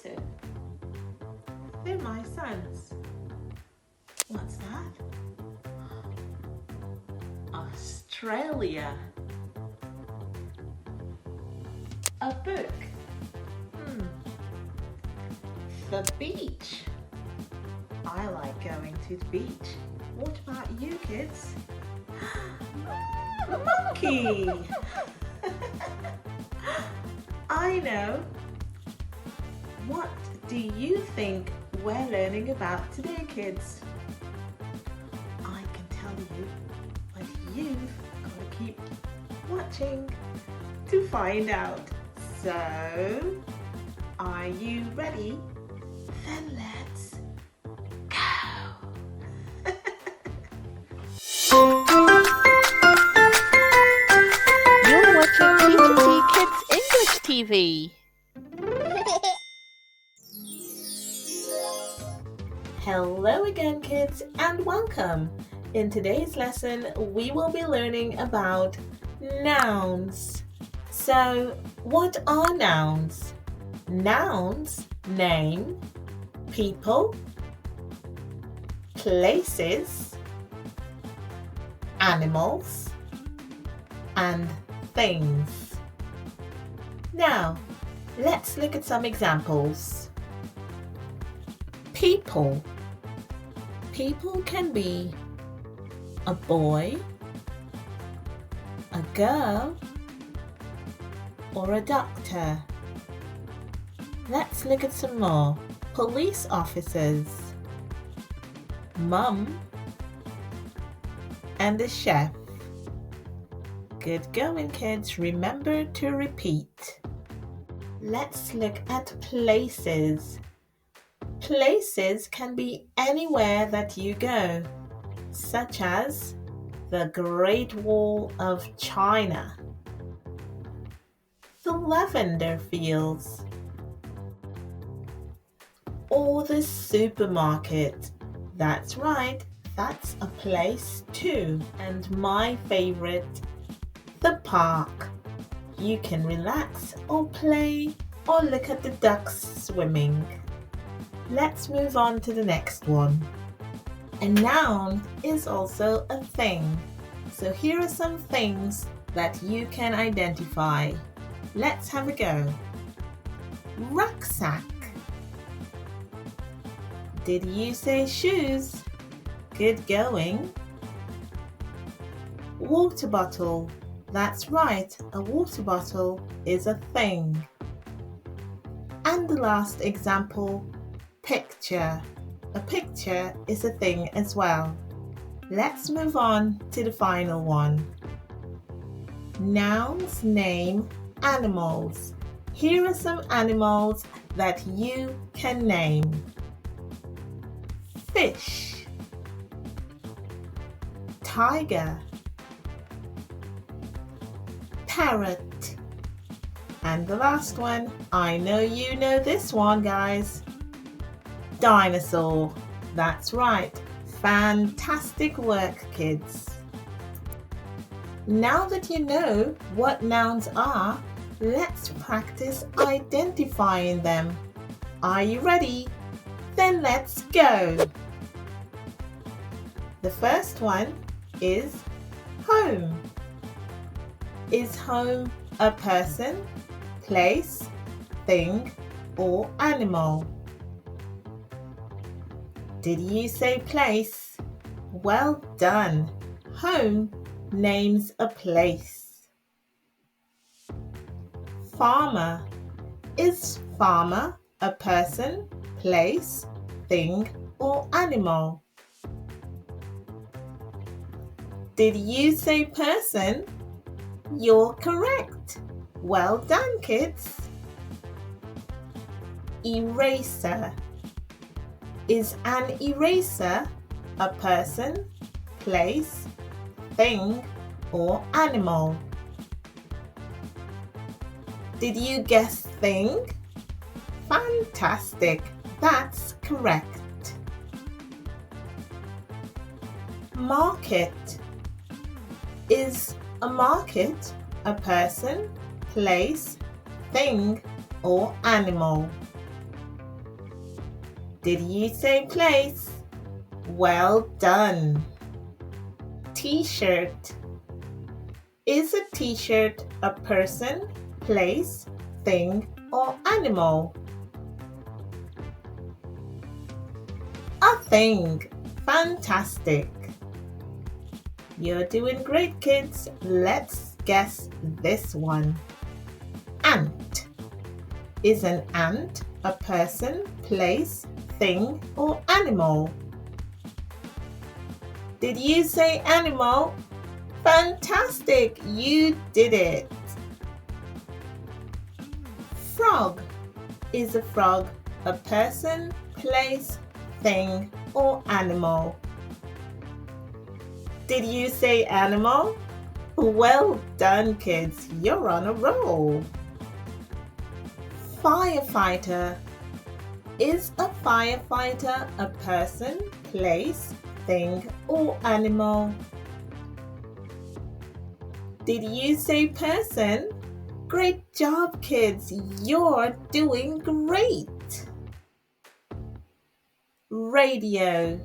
it? They're my sons. What's that? Australia. A book. The beach. I like going to the beach. What about you kids? A monkey. I know. What do you think we're learning about today, kids? I can tell you, but you've got to keep watching to find out. So, are you ready? Then let's go! You're watching Teacher T Kids English TV. Hello again, kids, and welcome. In today's lesson, we will be learning about nouns. So, what are nouns? Nouns name people, places, animals, and things. Now, let's look at some examples. People. People can be a boy, a girl, or a doctor. Let's look at some more. Police officers, mum, and a chef. Good going, kids. Remember to repeat. Let's look at places. Places can be anywhere that you go, such as the Great Wall of China, the lavender fields, or the supermarket. That's right, that's a place too. And my favorite, the park. You can relax or play or look at the ducks swimming. Let's move on to the next one. A noun is also a thing. So here are some things that you can identify. Let's have a go. Rucksack. Did you say shoes? Good going. Water bottle. That's right, a water bottle is a thing. And the last example, picture. A picture is a thing as well. Let's move on to the final one. Nouns name animals. Here are some animals that you can name. Fish, tiger, parrot, and the last one, I know you know this one, guys. Dinosaur. That's right. Fantastic work, kids. Now that you know what nouns are, let's practice identifying them. Are you ready? Then let's go. The first one is home. Is home a person, place, thing, or animal? Did you say place? Well done. Home names a place. Farmer. Is farmer a person, place, thing, or animal? Did you say person? You're correct. Well done, kids. Eraser. Is an eraser a person, place, thing, or animal? Did you guess thing? Fantastic. That's correct. Market. Is a market a person, place, thing, or animal? Did you say place? Well done. T-shirt. Is a t-shirt a person, place, thing, or animal? A thing. Fantastic. You're doing great, kids. Let's guess this one. Ant. Is an ant a person, place, thing, or animal? Did you say animal? Fantastic! You did it! Frog. Is a frog a person, place, thing, or animal? Did you say animal? Well done, kids. You're on a roll. Firefighter. Is a firefighter a person, place, thing, or animal? Did you say person? Great job, kids. You're doing great. Radio.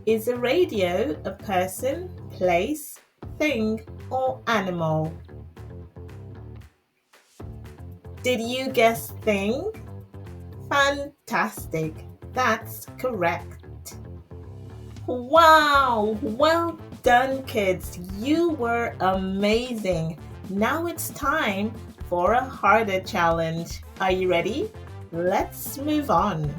Is a radio a person, place, thing, or animal? Did you guess thing? Fantastic. That's correct. Wow! Well done, kids. You were amazing. Now it's time for a harder challenge. Are you ready? Let's move on.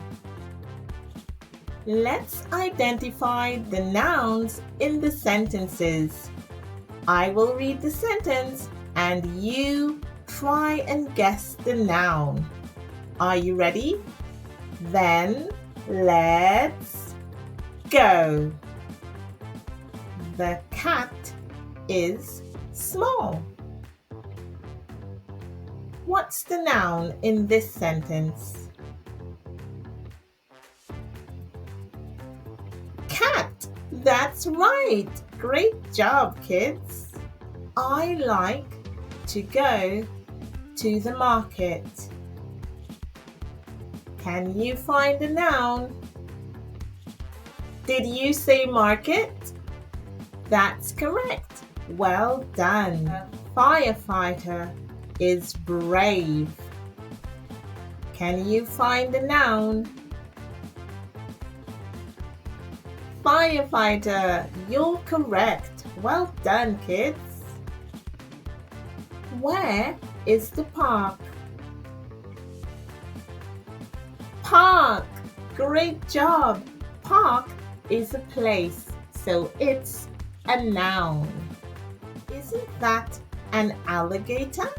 Let's identify the nouns in the sentences. I will read the sentence and you try and guess the noun. Are you ready? Then let's go. The cat is small. What's the noun in this sentence? Cat. That's right. Great job, kids. I like to go to the market. Can you find a noun? Did you say market? That's correct. Well done. A firefighter is brave. Can you find a noun? Firefighter, you're correct. Well done, kids. Where is the park? Park. Great job. Park is a place, so it's a noun. Isn't that an alligator?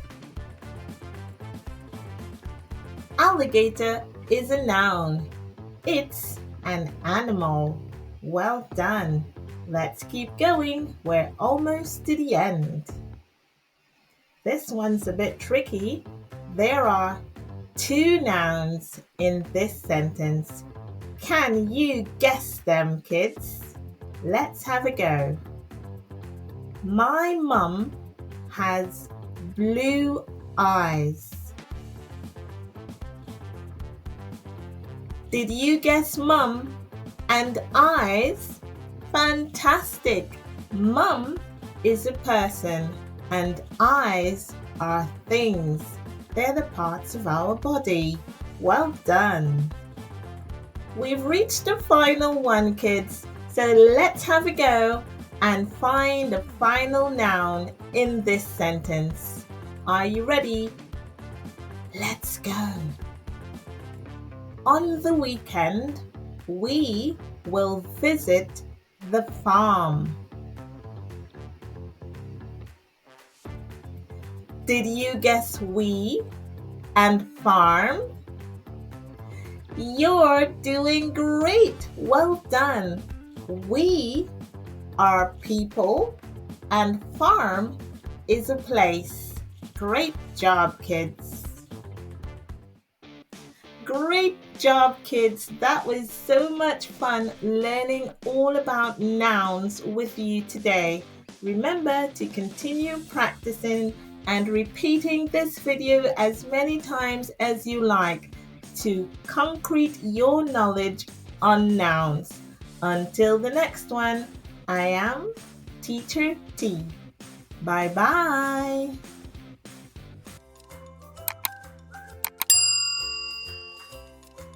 Alligator is a noun. It's an animal. Well done. Let's keep going. We're almost to the end. This one's a bit tricky. There are 2 nouns in this sentence. Can you guess them, kids? Let's have a go. My mum has blue eyes. Did you guess mum and eyes? Fantastic! Mum is a person and eyes are things. They're the parts of our body. Well done! We've reached the final one, kids. So let's have a go and find the final noun in this sentence. Are you ready? Let's go. On the weekend, we will visit the farm. Did you guess we and farm? You're doing great. Well done. We are people and farm is a place. Great job, kids. Great job, kids. That was so much fun learning all about nouns with you today. Remember to continue practicing and repeating this video as many times as you like. to concrete your knowledge on nouns. Until the next one, I am Teacher T. Bye bye.